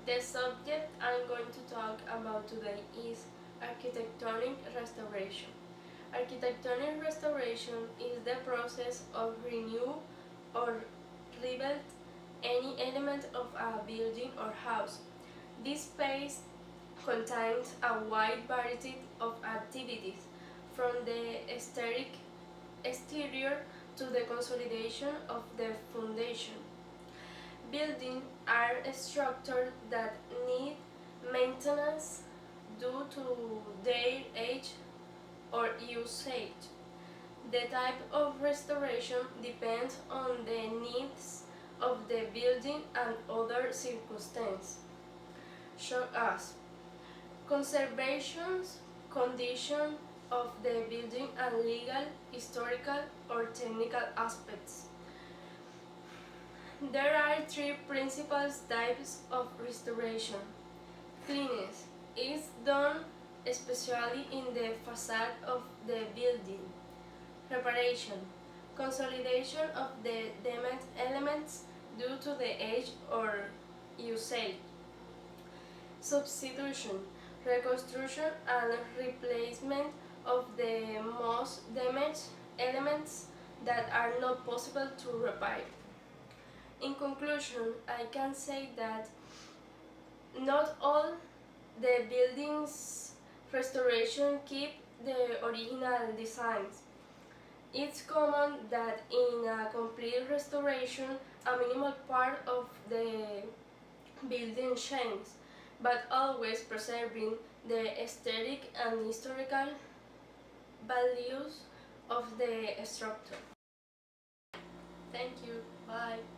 The subject I'm going to talk about today is architectonic restoration. Architectonic restoration is the process of renew or rebuild any element of a building or house. This space contains a wide variety of activities, from the aesthetic exterior to the consolidation of the foundation. Buildings are structures that need maintenance due to their age or usage. The type of restoration depends on the needs of the building and other circumstances, such as conservation, condition of the building, and legal, historical, or technical aspects. There are three principal types of restoration. Cleanliness is done especially in the facade of the building. Reparation, consolidation of the damaged elements due to the age or usage. Substitution, reconstruction and replacement of the most damaged elements that are not possible to repair. In conclusion, I can say that not all the buildings restoration keep the original designs. It's common that in a complete restoration, a minimal part of the building changes, but always preserving the aesthetic and historical values of the structure. Thank you. Bye.